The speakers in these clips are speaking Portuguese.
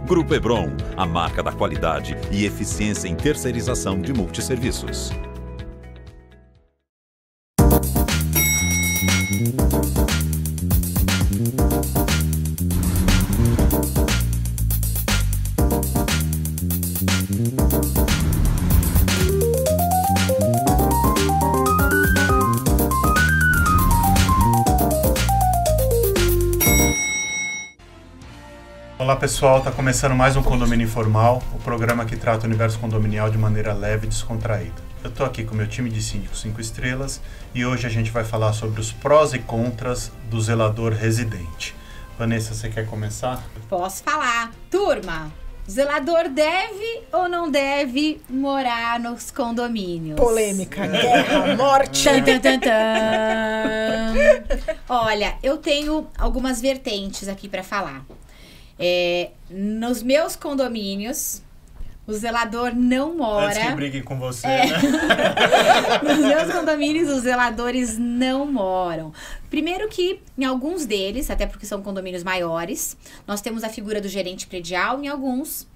Grupo Hebron, a marca da qualidade e eficiência em terceirização de multisserviços. Olá pessoal, está começando mais um Condomínio Informal, o programa que trata o universo condominial de maneira leve e descontraída. Eu estou aqui com o meu time de síndicos 5 estrelas e hoje a gente vai falar sobre os prós e contras do zelador residente. Vanessa, você quer começar? Posso falar. Turma, o zelador deve ou não deve morar nos condomínios? Polêmica, guerra, morte. Tan, tan, tan, tan. Olha, eu tenho algumas vertentes aqui para falar. Nos meus condomínios, o zelador não mora. Antes que briguem com você, né? Nos meus condomínios, os zeladores não moram. Primeiro que, em alguns deles, até porque são condomínios maiores, nós temos a figura do gerente predial em alguns.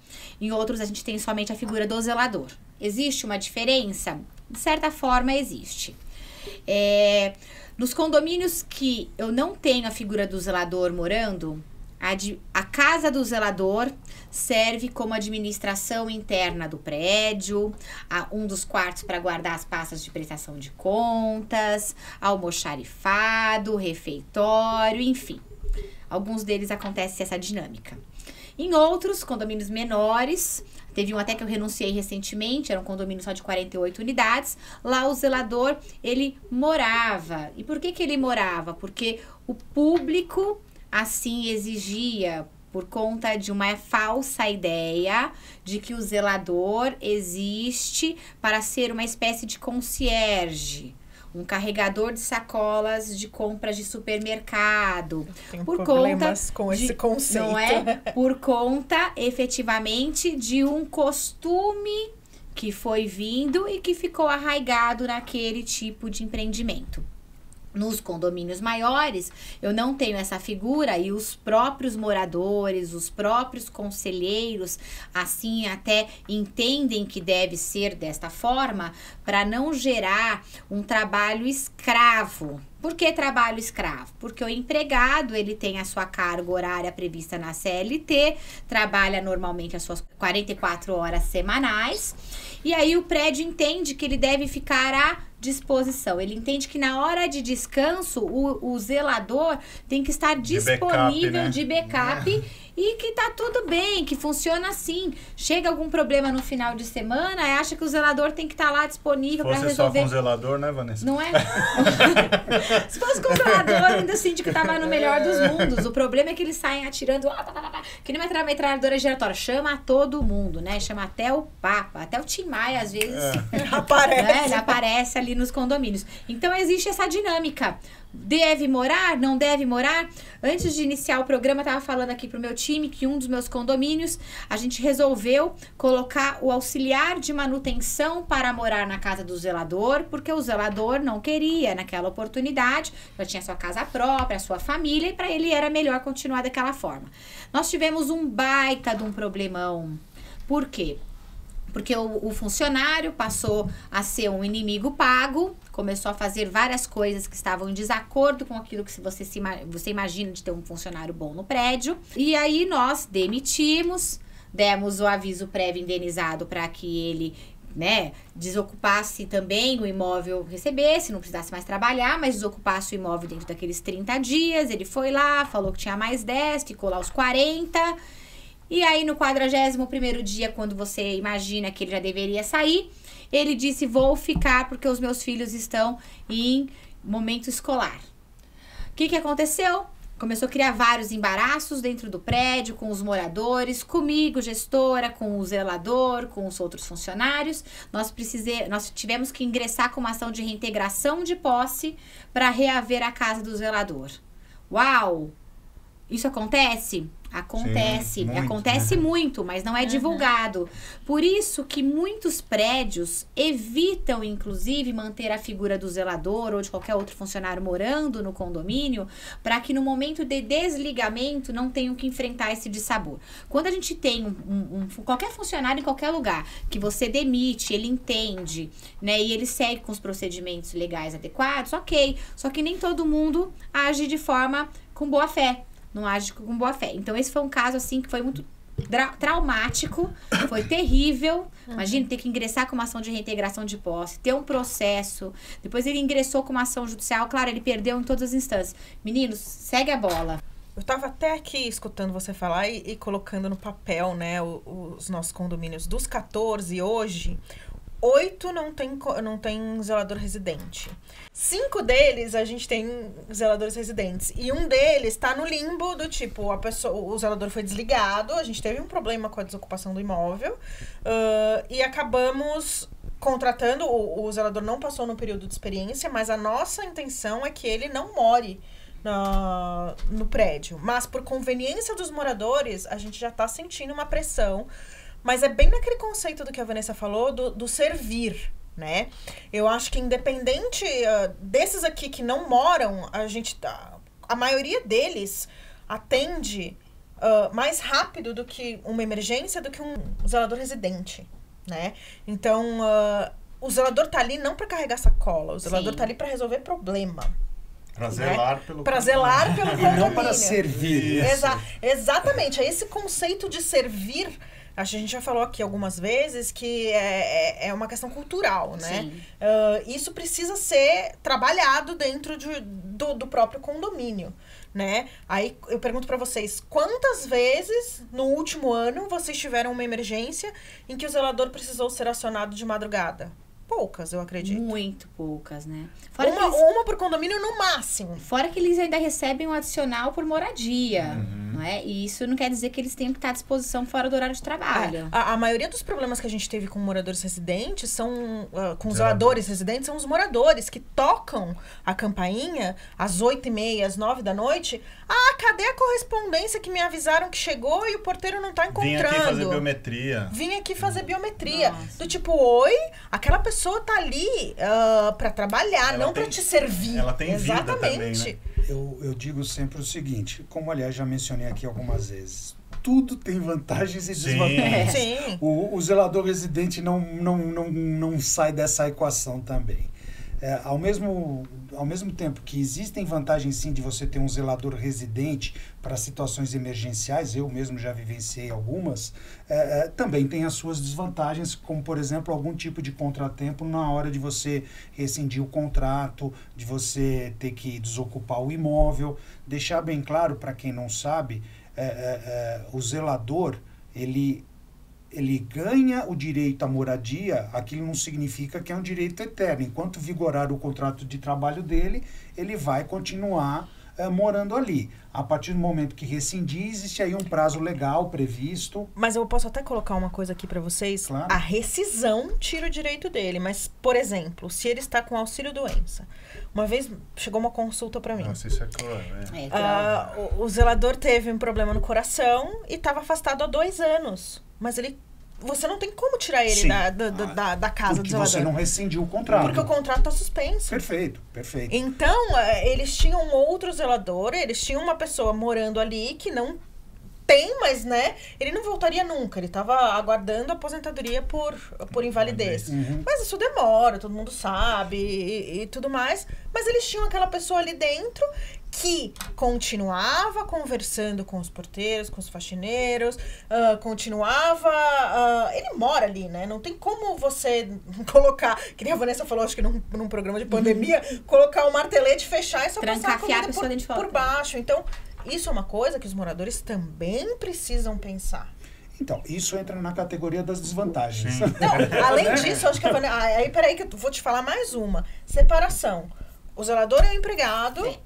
Em outros, a gente tem somente a figura do zelador. Existe uma diferença? De certa forma, existe. Nos condomínios que eu não tenho a figura do zelador morando, a casa do zelador serve como administração interna do prédio, um dos quartos para guardar as pastas de prestação de contas, almoxarifado, refeitório, enfim. Alguns deles acontece essa dinâmica. Em outros condomínios menores, teve um até que eu renunciei recentemente, era um condomínio só de 48 unidades, lá o zelador, ele morava. E por que ele morava? Porque o público assim exigia, por conta de uma falsa ideia de que o zelador existe para ser uma espécie de concierge, um carregador de sacolas de compras de supermercado. Tenho por problemas conta com esse conceito. Não é? Por conta, efetivamente, de um costume que foi vindo e que ficou arraigado naquele tipo de empreendimento. Nos condomínios maiores, eu não tenho essa figura e os próprios moradores, os próprios conselheiros, assim até entendem que deve ser desta forma para não gerar um trabalho escravo. Por que trabalho escravo? Porque o empregado, ele tem a sua carga horária prevista na CLT, trabalha normalmente as suas 44 horas semanais, e aí o prédio entende que ele deve ficar à disposição. Ele entende que na hora de descanso, o zelador tem que estar disponível de backup e que tá tudo bem, que funciona assim. Chega algum problema no final de semana, acha que o zelador tem que estar lá disponível para resolver. Se fosse só com o zelador, né, Vanessa? Não é? Se fosse com o zelador, ainda o síndico tava no melhor dos mundos. O problema é que eles saem atirando, que nem uma metralhadora giratória. Chama todo mundo, né? Chama até o Papa, até o Tim Maia, às vezes. Aparece. Né? Ele aparece ali nos condomínios. Então, existe essa dinâmica. Deve morar? Não deve morar? Antes de iniciar o programa, eu tava falando aqui pro meu time que um dos meus condomínios, a gente resolveu colocar o auxiliar de manutenção para morar na casa do zelador, porque o zelador não queria naquela oportunidade, já tinha sua casa própria, sua família, e para ele era melhor continuar daquela forma. Nós tivemos um baita de um problemão. Por quê? Porque o funcionário passou a ser um inimigo pago, começou a fazer várias coisas que estavam em desacordo com aquilo que você imagina de ter um funcionário bom no prédio. E aí nós demitimos, demos o aviso prévio indenizado para que ele, né, desocupasse também o imóvel, recebesse, não precisasse mais trabalhar, mas desocupasse o imóvel dentro daqueles 30 dias. Ele foi lá, falou que tinha mais 10, ficou lá os 40. E aí, no 41º dia, quando você imagina que ele já deveria sair, ele disse, vou ficar porque os meus filhos estão em momento escolar. O que aconteceu? Começou a criar vários embaraços dentro do prédio, com os moradores, comigo, gestora, com o zelador, com os outros funcionários. Nós tivemos que ingressar com uma ação de reintegração de posse para reaver a casa do zelador. Uau! Isso acontece? Acontece, Sim, muito, acontece né? muito, mas não é divulgado. Por isso que muitos prédios evitam, inclusive, manter a figura do zelador ou de qualquer outro funcionário morando no condomínio, para que no momento de desligamento não tenham que enfrentar esse dissabor. Quando a gente tem qualquer funcionário em qualquer lugar que você demite, ele entende, né, e ele segue com os procedimentos legais adequados, ok. Só que nem todo mundo age de forma com boa fé. Não age com boa fé. Então, esse foi um caso, assim, que foi muito traumático, foi terrível. Imagina, ter que ingressar com uma ação de reintegração de posse, ter um processo. Depois ele ingressou com uma ação judicial. Claro, ele perdeu em todas as instâncias. Meninos, segue a bola. Eu tava até aqui escutando você falar e colocando no papel, né, os nossos condomínios. Dos 14 hoje, 8 não tem zelador residente. 5 deles a gente tem zeladores residentes. E um deles tá no limbo do tipo, o zelador foi desligado, a gente teve um problema com a desocupação do imóvel, e acabamos contratando, o zelador não passou no período de experiência, mas a nossa intenção é que ele não more no prédio. Mas por conveniência dos moradores, a gente já tá sentindo uma pressão. Mas é bem naquele conceito do que a Vanessa falou, do servir, né? Eu acho que independente desses aqui que não moram, a maioria deles atende mais rápido do que uma emergência, do que um zelador residente, né? Então, o zelador tá ali não para carregar sacola, o zelador tá ali para resolver problema. Para zelar pelo condomínio. Não para servir. Exatamente, é esse conceito de servir. Acho que a gente já falou aqui algumas vezes que é uma questão cultural, né? Isso precisa ser trabalhado dentro do próprio condomínio, né? Aí eu pergunto pra vocês, quantas vezes no último ano vocês tiveram uma emergência em que o zelador precisou ser acionado de madrugada? Poucas, eu acredito. Muito poucas, né? Uma por condomínio no máximo. Fora que eles ainda recebem um adicional por moradia, não é? E isso não quer dizer que eles tenham que estar à disposição fora do horário de trabalho. A maioria dos problemas que a gente teve com moradores residentes são... com zeladores residentes, são os moradores que tocam a campainha às 8h30, às 9 da noite. Ah, cadê a correspondência que me avisaram que chegou e o porteiro não tá encontrando? Vim aqui fazer biometria. Nossa. Do tipo, oi, aquela pessoa tá ali pra trabalhar, não pra te servir. Ela tem vida também, né? Eu digo sempre o seguinte, como aliás já mencionei aqui algumas vezes, tudo tem vantagens e desvantagens. Sim. O zelador residente não sai dessa equação também. Ao mesmo tempo que existem vantagens sim de você ter um zelador residente para situações emergenciais, eu mesmo já vivenciei algumas, também tem as suas desvantagens, como por exemplo algum tipo de contratempo na hora de você rescindir o contrato, de você ter que desocupar o imóvel. Deixar bem claro para quem não sabe, o zelador, ele ganha o direito à moradia, aquilo não significa que é um direito eterno. Enquanto vigorar o contrato de trabalho dele, ele vai continuar morando ali. A partir do momento que rescindir, existe aí um prazo legal previsto. Mas eu posso até colocar uma coisa aqui para vocês. Claro. A rescisão tira o direito dele. Mas, por exemplo, se ele está com auxílio-doença. Uma vez chegou uma consulta para mim. Nossa, isso é cruel, o zelador teve um problema no coração e estava afastado há 2 anos. Mas você não tem como tirar ele da casa do zelador. Porque você não rescindiu o contrato. Porque o contrato está suspenso. Perfeito. Então, eles tinham outro zelador, eles tinham uma pessoa morando ali que não tem, mas, né, ele não voltaria nunca. Ele estava aguardando a aposentadoria por invalidez. Mas isso demora, todo mundo sabe e tudo mais. Mas eles tinham aquela pessoa ali dentro que continuava conversando com os porteiros, com os faxineiros, ele mora ali, né? Não tem como você colocar, que nem a Vanessa falou, acho que num programa de pandemia, colocar o martelete, fechar e só passar a comida por baixo. Então, isso é uma coisa que os moradores também precisam pensar. Então, isso entra na categoria das desvantagens. Não, além disso, acho que a Vanessa... Aí, peraí que eu vou te falar mais uma. Separação. O zelador é o empregado...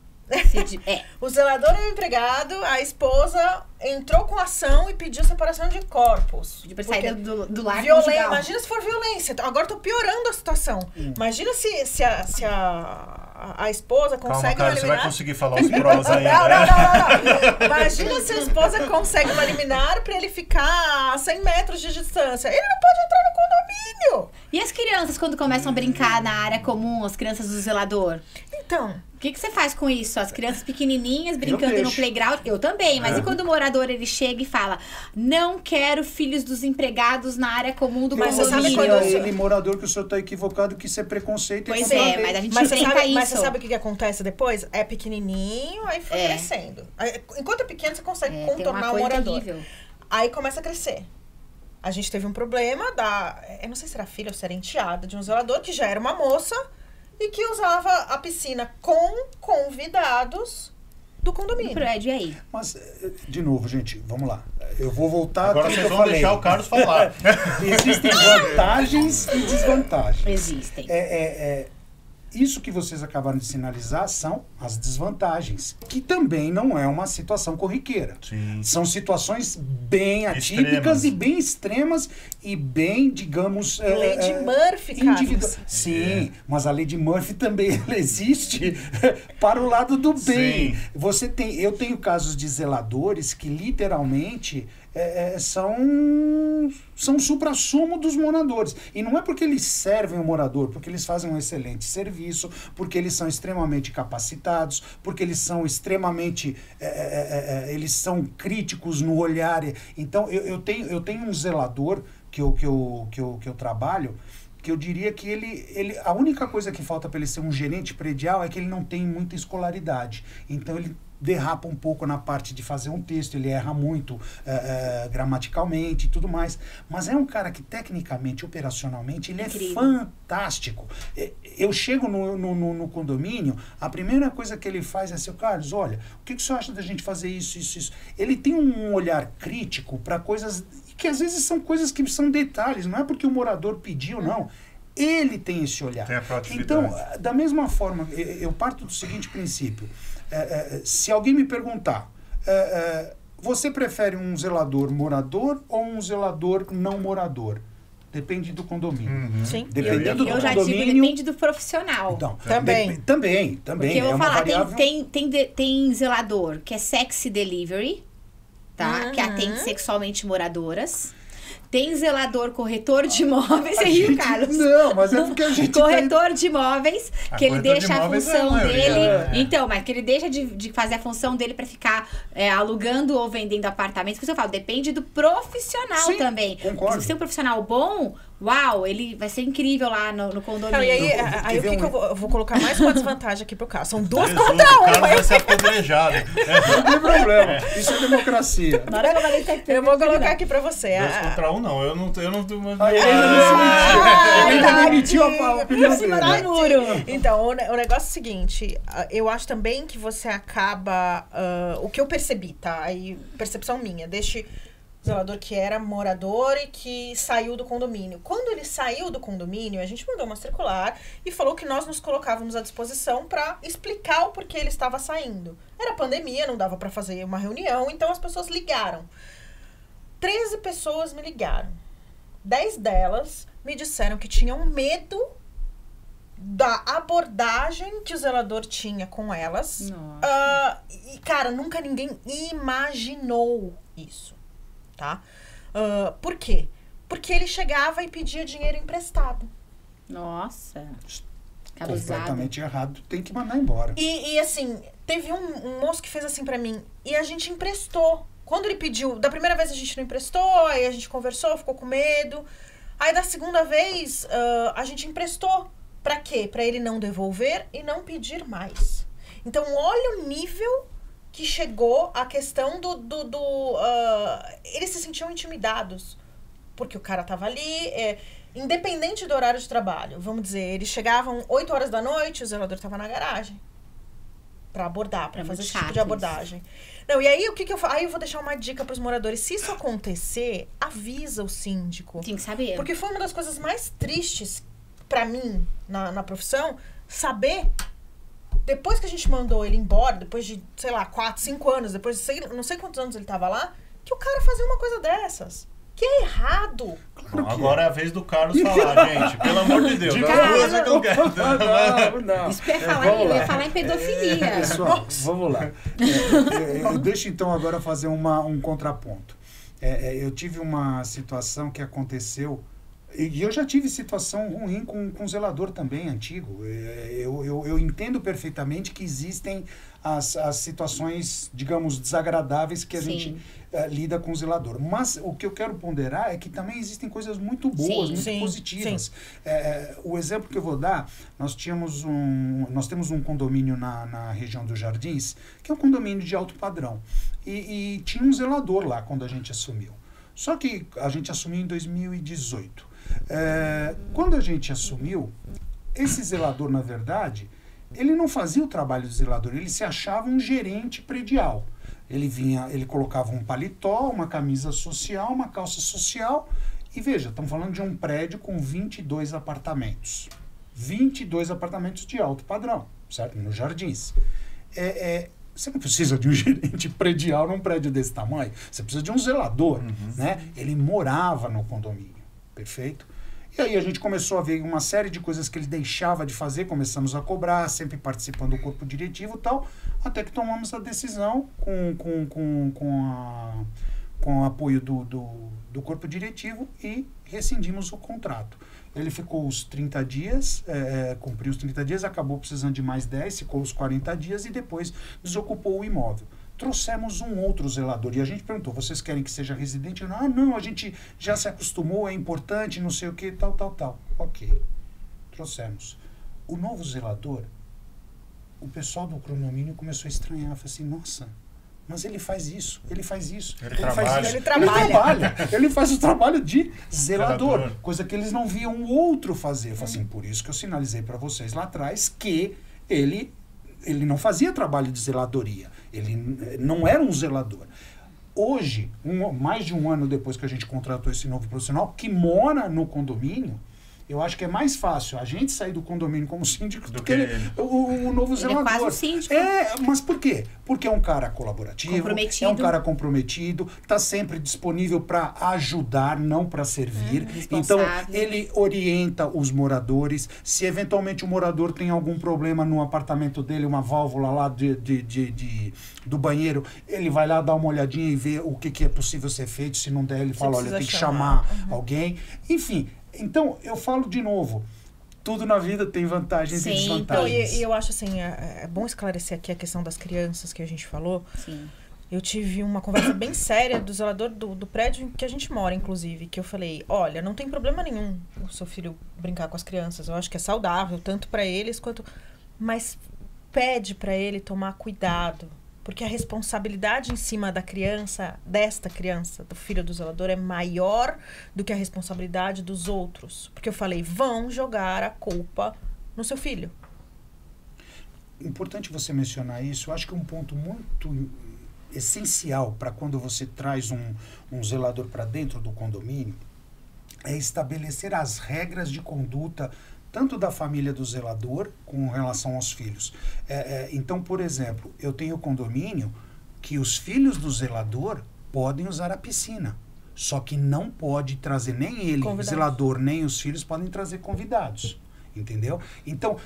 O zelador é o empregado, a esposa entrou com ação e pediu separação de corpos. Pediu pra sair do lar conjugal. conjugal. Imagina se for violência. Agora tô piorando a situação. Imagina se a esposa consegue Calma, cara, uma liminar. você vai conseguir falar os prós aí. Não. Imagina se a esposa consegue uma liminar pra ele ficar a 100 metros de distância. Ele não pode entrar no condomínio. E as crianças, quando começam a brincar na área comum, as crianças do zelador? Então... O que você faz com isso? As crianças pequenininhas brincando no playground? Eu também, mas e quando o morador ele chega e fala: não quero filhos dos empregados na área comum do Mas você sabe condomínio? quando Ele, morador, que o senhor tá equivocado, que isso é preconceito. Pois é, mas a gente enfrenta isso. Mas você sabe o que acontece depois? É pequenininho, aí foi crescendo. Aí, enquanto é pequeno, você consegue contornar o morador. Terrível. Aí começa a crescer. A gente teve um problema eu não sei se era filha ou se era enteada de um zelador, que já era uma moça e que usava a piscina com convidados do condomínio. Prédio aí. Mas, de novo, gente, vamos lá. Eu vou voltar... Agora vocês vão deixar o Carlos falar. Existem vantagens e desvantagens. Existem. Isso que vocês acabaram de sinalizar são as desvantagens, que também não é uma situação corriqueira. Sim. São situações bem atípicas e bem extremas e bem, digamos... Lei de Murphy, Carlos. Sim, mas a lei de Murphy também ela existe para o lado do bem. Sim. Eu tenho casos de zeladores que literalmente... são o suprassumo dos moradores. E não é porque eles servem o morador, porque eles fazem um excelente serviço, porque eles são extremamente capacitados, porque eles são extremamente... eles são críticos no olhar. Então, eu tenho um zelador que eu trabalho, que eu diria que a única coisa que falta para ele ser um gerente predial é que ele não tem muita escolaridade. Então, ele derrapa um pouco na parte de fazer um texto, ele erra muito gramaticalmente e tudo mais, mas é um cara que tecnicamente, operacionalmente, ele é fantástico. Eu chego no condomínio, a primeira coisa que ele faz é: seu Carlos, olha, o que o senhor acha da gente fazer isso? Ele tem um olhar crítico para coisas que às vezes são coisas que são detalhes, não é porque o morador pediu, não. Ele tem esse olhar. Tem a proatividade. Então, da mesma forma, eu parto do seguinte princípio. Se alguém me perguntar, você prefere um zelador morador ou um zelador não morador? Depende do condomínio. Sim. Dependendo do eu já condomínio, digo, depende do profissional. Então, Também. Porque eu vou falar, tem zelador que é sexy delivery, tá? Que atende sexualmente moradoras. Tem zelador, corretor de imóveis, você riu, Carlos? Não, mas é porque a gente... Corretor de imóveis, que ele deixa a função dele... Então, mas que ele deixa de fazer a função dele pra ficar alugando ou vendendo apartamentos. Por isso eu falo, depende do profissional também. Concordo. Se você é um profissional bom, uau, ele vai ser incrível lá no condomínio. E aí o que eu vou colocar mais uma desvantagem aqui pro Carlos? São duas contra O Carlos uma. vai ser apedrejado. Não tem problema. Isso é democracia. Eu vou colocar aqui pra você. 2 contra 1, não. Eu não Ele ainda demitiu a opinião dele. Então, o negócio é o seguinte. Eu acho também que você acaba... o que eu percebi, tá? Aí, percepção minha. Deste zelador que era morador e que saiu do condomínio. Quando ele saiu do condomínio, a gente mandou uma circular e falou que nós nos colocávamos à disposição para explicar o porquê ele estava saindo. Era pandemia, não dava para fazer uma reunião, então as pessoas ligaram. 13 pessoas me ligaram. 10 delas me disseram que tinham medo da abordagem que o zelador tinha com elas. E, cara, nunca ninguém imaginou isso. Tá? Por quê? Porque ele chegava e pedia dinheiro emprestado. Nossa. Completamente errado. Tem que mandar embora. E assim, teve um moço que fez assim pra mim. E a gente emprestou. Quando ele pediu, da primeira vez a gente não emprestou, aí a gente conversou, ficou com medo. Aí da segunda vez, a gente emprestou. Pra quê? Pra ele não devolver e não pedir mais. Então, olha o nível que chegou a questão eles se sentiam intimidados. Porque o cara tava ali, independente do horário de trabalho. Vamos dizer, eles chegavam 8 horas da noite, o zelador tava na garagem. Pra abordar, pra fazer esse tipo de abordagem. Não, e aí, o que eu faço? Aí eu vou deixar uma dica pros moradores. Se isso acontecer, avisa o síndico. Tem que saber. Porque foi uma das coisas mais tristes pra mim, na profissão, saber depois que a gente mandou ele embora, depois de, sei lá, 4, 5 anos, depois de não sei quantos anos ele tava lá, que o cara fazia uma coisa dessas. Que é errado. Bom, agora é a vez do Carlos falar, gente. Pelo amor de Deus. Não. Isso que eu ia falar em pedofilia. Pessoal, vamos lá. Deixa então agora fazer um contraponto. Eu tive uma situação que aconteceu, e eu já tive situação ruim com zelador também, antigo. Eu entendo perfeitamente que existem as situações, digamos, desagradáveis que a gente lida com o zelador. Mas o que eu quero ponderar é que também existem coisas muito boas, muito positivas. O exemplo que eu vou dar, nós temos um condomínio na região dos Jardins, que é um condomínio de alto padrão. E tinha um zelador lá quando a gente assumiu. Só que a gente assumiu em 2018. Quando a gente assumiu, esse zelador, na verdade, ele não fazia o trabalho de zelador, ele se achava um gerente predial. Ele colocava um paletó, uma camisa social, uma calça social, e veja, estamos falando de um prédio com 22 apartamentos. 22 apartamentos de alto padrão, certo? Nos Jardins. Você não precisa de um gerente predial num prédio desse tamanho, você precisa de um zelador, né? Ele morava no condomínio, perfeito? E aí a gente começou a ver uma série de coisas que ele deixava de fazer, começamos a cobrar, sempre participando do corpo diretivo e tal, até que tomamos a decisão com o apoio do corpo diretivo e rescindimos o contrato. Ele ficou os 30 dias, cumpriu os 30 dias, acabou precisando de mais 10, ficou os 40 dias e depois desocupou o imóvel. Trouxemos um outro zelador e a gente perguntou, vocês querem que seja residente? Não, a gente já se acostumou, é importante, não sei o que, tal. Ok, trouxemos. O novo zelador, o pessoal do condomínio começou a estranhar, falou assim, nossa, mas ele faz isso. Ele faz o trabalho de zelador, coisa que eles não viam o outro fazer. Eu falei assim, por isso que eu sinalizei para vocês lá atrás que ele não fazia trabalho de zeladoria. Ele não era um zelador. Hoje, mais de um ano depois que a gente contratou esse novo profissional, que mora no condomínio, eu acho que é mais fácil a gente sair do condomínio como síndico do que o novo zelador. Ele é quase um síndico. Mas por quê? Porque é um cara colaborativo, é um cara comprometido, está sempre disponível para ajudar, não para servir. Então, ele orienta os moradores. Se eventualmente o morador tem algum problema no apartamento dele, uma válvula lá do banheiro, ele vai lá dar uma olhadinha e ver o que é possível ser feito. Se não der, ele fala, olha, tem que chamar alguém. Enfim, então, eu falo de novo, tudo na vida tem vantagens e desvantagens. E eu acho assim, é bom esclarecer aqui a questão das crianças que a gente falou. Sim. Eu tive uma conversa bem séria do zelador do prédio que a gente mora, inclusive, que eu falei, olha, não tem problema nenhum o seu filho brincar com as crianças, eu acho que é saudável, tanto para eles quanto... Mas pede para ele tomar cuidado, porque a responsabilidade em cima da criança, desta criança, do filho do zelador, é maior do que a responsabilidade dos outros. Porque eu falei, vão jogar a culpa no seu filho. Importante você mencionar isso. Eu acho que um ponto muito essencial para quando você traz um zelador para dentro do condomínio é estabelecer as regras de conduta tanto da família do zelador com relação aos filhos. Então, por exemplo, eu tenho condomínio que os filhos do zelador podem usar a piscina, só que não pode trazer nem ele, o zelador, nem os filhos podem trazer convidados, entendeu? Então,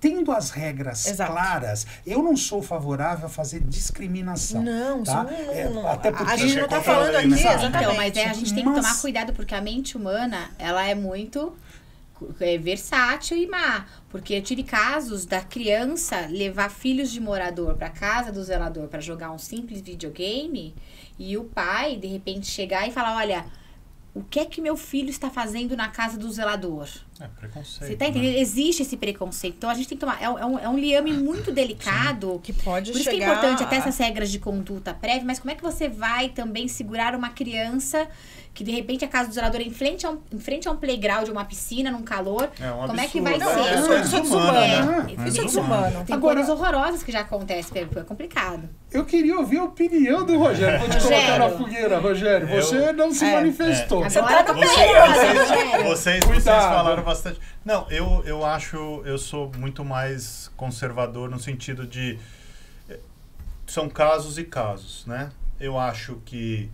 tendo as regras claras, eu não sou favorável a fazer discriminação. Não, tá? não. Até porque a gente não está falando aqui, exatamente. Então, mas a gente tem que tomar cuidado, porque a mente humana, ela é muito... versátil e má, porque eu tive casos da criança levar filhos de morador para casa do zelador para jogar um simples videogame e o pai de repente chegar e falar, olha, o que é que meu filho está fazendo na casa do zelador? Preconceito. Você tá entendendo? Né? Existe esse preconceito. Então a gente tem que tomar. É um liame muito delicado. Sim, que pode por chegar. Por isso que é importante até essas regras de conduta prévia, mas como é que você vai também segurar uma criança que de repente a casa do zelador é em frente a um playground, uma piscina, num calor? Como é que vai ser? Isso é desumano. Isso é desumano. Tem coisas horrorosas que já acontecem, é complicado. Eu queria ouvir a opinião do Rogério. Vou te colocar na fogueira, Rogério. Você não se manifestou. Vocês falaram bastante. Não, eu sou muito mais conservador no sentido de são casos e casos, né? Eu acho que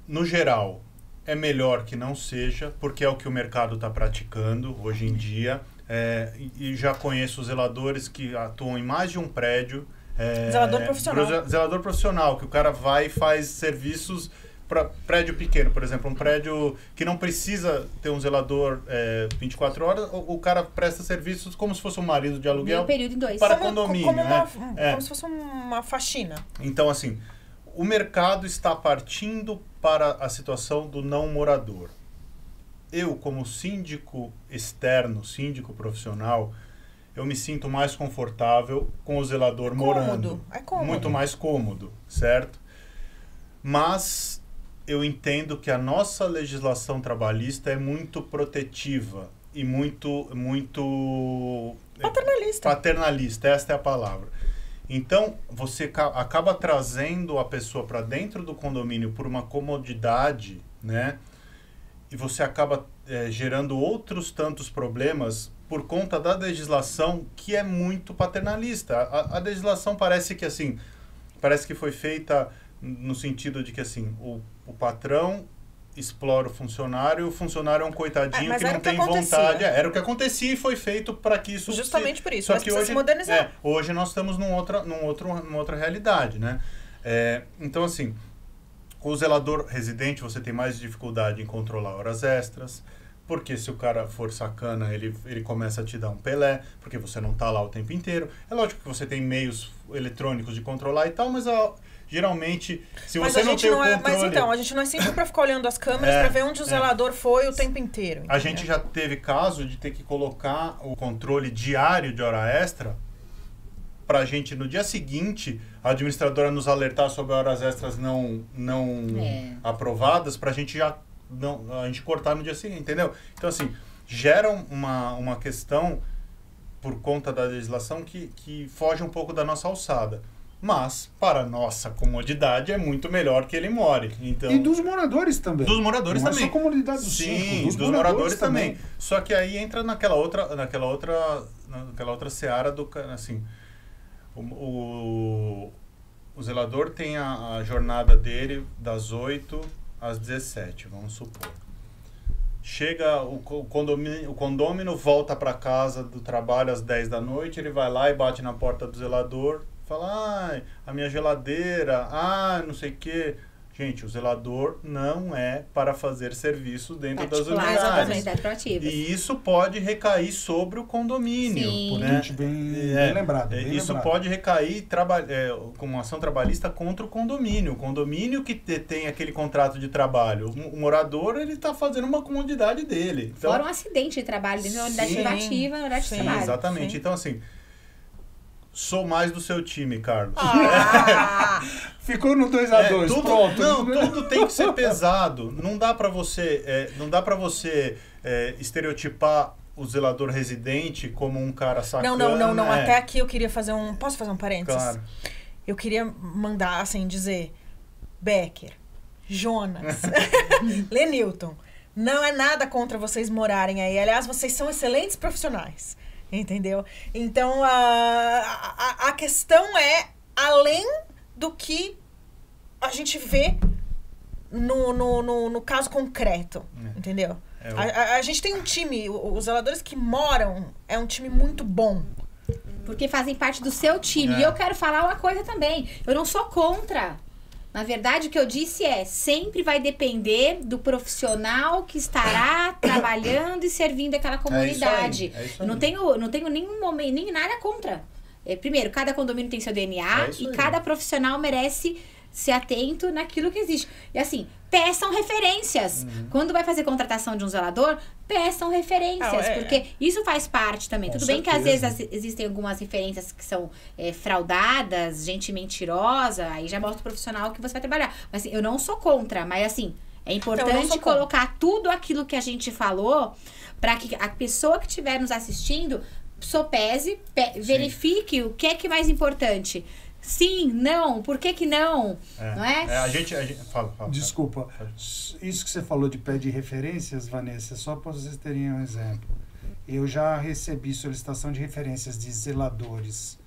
no geral é melhor que não seja, porque é o que o mercado está praticando hoje em dia. E já conheço zeladores que atuam em mais de um prédio. Zelador profissional. Zelador profissional, que o cara vai e faz serviços para prédio pequeno. Por exemplo, um prédio que não precisa ter um zelador 24 horas, o cara presta serviços como se fosse um marido de aluguel. Meio período em 2. Para condomínio, como se fosse uma faxina. Então, assim, o mercado está partindo para a situação do não morador. Eu, como síndico externo, síndico profissional, eu me sinto mais confortável com o zelador morando. É cômodo. Muito mais cômodo, certo? Mas eu entendo que a nossa legislação trabalhista é muito protetiva e muito paternalista, esta é a palavra. Então, você acaba trazendo a pessoa para dentro do condomínio por uma comodidade, né? E você acaba gerando outros tantos problemas por conta da legislação que é muito paternalista. A legislação parece que foi feita no sentido de que assim, o patrão explora o funcionário é um coitadinho que não tem vontade. Era o que acontecia e foi feito para que isso... Justamente por isso, só mas que precisa hoje, se modernizar. Hoje nós estamos numa outra realidade, né? Então, assim, com o zelador residente você tem mais dificuldade em controlar horas extras, porque se o cara for sacana, ele começa a te dar um pelé, porque você não está lá o tempo inteiro. É lógico que você tem meios eletrônicos de controlar e tal, mas geralmente, se você não tem o controle... Mas então, a gente não é sempre para ficar olhando as câmeras para ver onde o zelador foi o tempo inteiro. Entendeu? A gente já teve caso de ter que colocar o controle diário de hora extra para a gente, no dia seguinte, a administradora nos alertar sobre horas extras não aprovadas, para a gente cortar no dia seguinte, entendeu? Então, assim, gera uma questão por conta da legislação que foge um pouco da nossa alçada. Mas, para nossa comodidade, é muito melhor que ele more. Então, e dos moradores também. Dos moradores também. Não é só comunidade do Sim, dos moradores também. Só que aí entra naquela outra seara do... Assim, o zelador tem a jornada dele das 8 às 17, vamos supor. Chega o condômino volta para casa do trabalho às 10 da noite, ele vai lá e bate na porta do zelador, fala, a minha geladeira, não sei o quê. Gente, o zelador não é para fazer serviço dentro das unidades. E isso pode recair sobre o condomínio. Sim. Né? Bem lembrado. Isso pode recair como ação trabalhista contra o condomínio. O condomínio que tem aquele contrato de trabalho. O morador, ele está fazendo uma comodidade dele. Então, fora um acidente de trabalho dentro da unidade privativa, na unidade de trabalho. Exatamente. Sim. Então, assim... Sou mais do seu time, Carlos. Ficou no 2-2, pronto. Não, tudo tem que ser pesado. Não dá para você, estereotipar o zelador residente como um cara sacana. Não. Até aqui eu queria fazer Posso fazer um parênteses? Claro. Eu queria mandar, assim, dizer... Becker, Jonas, Lenilton, não é nada contra vocês morarem aí. Aliás, vocês são excelentes profissionais. Entendeu? Então, a questão é além do que a gente vê no caso concreto. Entendeu? A gente tem um time, os zeladores que moram, é um time muito bom. Porque fazem parte do seu time. E eu quero falar uma coisa também. Eu não sou contra. Na verdade, o que eu disse sempre vai depender do profissional que estará trabalhando e servindo aquela comunidade. É isso aí. Eu não tenho nenhum momento, nem nada contra. Primeiro, cada condomínio tem seu DNA e cada profissional merece ser atento naquilo que existe. E assim, peçam referências. Quando vai fazer contratação de um zelador, peçam referências, porque isso faz parte também. Tudo bem que às vezes existem algumas referências que são fraudadas, gente mentirosa, aí já mostra o profissional que você vai trabalhar. Mas assim, eu não sou contra, mas assim, é importante colocar tudo aquilo que a gente falou para que a pessoa que estiver nos assistindo sopese, verifique o que é mais importante. Sim, não, por que não? Não é? A gente fala. Desculpa, isso que você falou de pé de referências, Vanessa, só para vocês terem um exemplo. Eu já recebi solicitação de referências de zeladores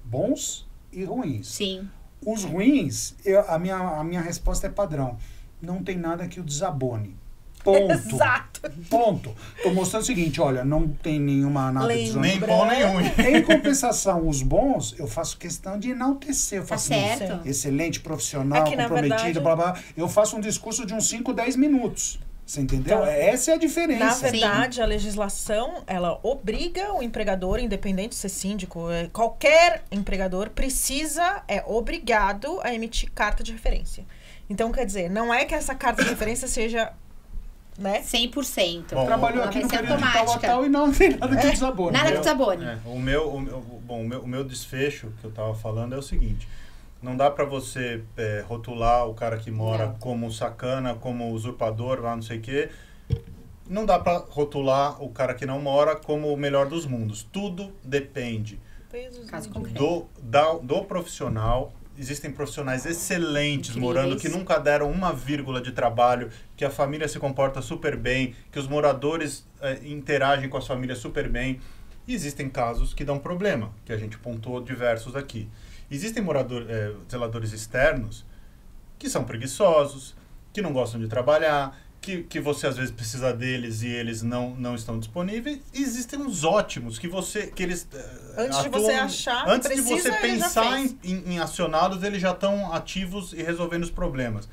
bons e ruins. Sim. Os ruins, a minha resposta é padrão. Não tem nada que o desabone. Ponto. Exato. Ponto. Tô mostrando o seguinte, olha, não tem nada Nem bom nem ruim. Em compensação, os bons, eu faço questão de enaltecer. Eu faço certo. excelente profissional, É que, na comprometido, verdade, blá, blá. Eu faço um discurso de uns 5, 10 minutos. Você entendeu? Então, essa é a diferença. Na verdade, a legislação, ela obriga o empregador, independente de ser síndico, qualquer empregador é obrigado a emitir carta de referência. Então, quer dizer, não é que essa carta de referência seja, né? 100%. Bom, Trabalhou Ela aqui vai no ser período de tal a automática. tal e não tem nada que desabone. Nada que desabone. O meu desfecho que eu tava falando é o seguinte: não dá para você rotular o cara que mora Não. como sacana, como usurpador, lá não sei o quê. Não dá para rotular o cara que não mora como o melhor dos mundos. Tudo depende Caso concreto. do profissional. Existem profissionais excelentes Incríveis. morando que nunca deram uma vírgula de trabalho, que a família se comporta super bem, que os moradores interagem com as famílias super bem. E existem casos que dão problema, que a gente pontuou diversos aqui. Existem zeladores externos que são preguiçosos, que não gostam de trabalhar, que você às vezes precisa deles e eles não estão disponíveis. E existem uns ótimos que eles Antes de você achar que antes de precisa, você ele já pensar fez. em acioná-los, eles já estão ativos e resolvendo os problemas.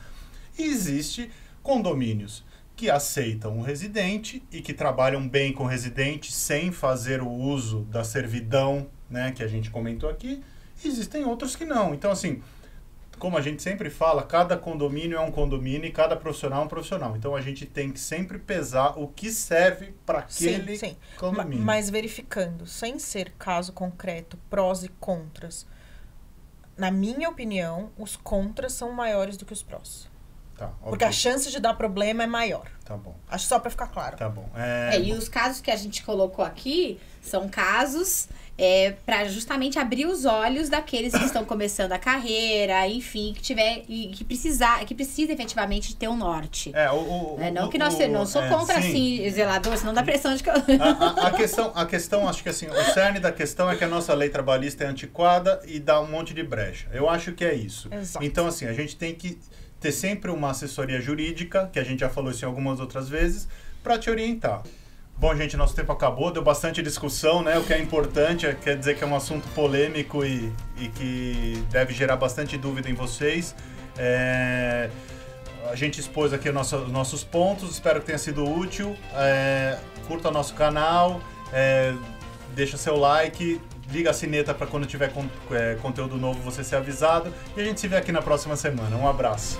E existe condomínios que aceitam o residente e que trabalham bem com o residente sem fazer o uso da servidão, né, que a gente comentou aqui. Existem outros que não. Então, assim, como a gente sempre fala, cada condomínio é um condomínio e cada profissional é um profissional. Então, a gente tem que sempre pesar o que serve para aquele Sim. condomínio. Mas verificando, sem ser caso concreto, prós e contras, na minha opinião, os contras são maiores do que os prós. Tá, Porque a chance de dar problema é maior. Tá bom, Acho só pra ficar claro. tá bom. E os casos que a gente colocou aqui são casos para justamente abrir os olhos daqueles que estão começando a carreira, enfim, que precisa efetivamente de ter um norte. Não sou contra assim, zelador, senão dá pressão de que eu... A questão, acho que assim, o cerne da questão é que a nossa lei trabalhista é antiquada e dá um monte de brecha. Eu acho que é isso. Exato. Então, assim, a gente tem que ter sempre uma assessoria jurídica, que a gente já falou isso em algumas outras vezes, para te orientar. Bom, gente, nosso tempo acabou, deu bastante discussão, né? O que é importante, quer dizer que é um assunto polêmico e que deve gerar bastante dúvida em vocês. A gente expôs aqui nossos pontos, espero que tenha sido útil. Curta nosso canal, deixa seu like, liga a sineta para quando tiver conteúdo novo você ser avisado. E a gente se vê aqui na próxima semana. Um abraço.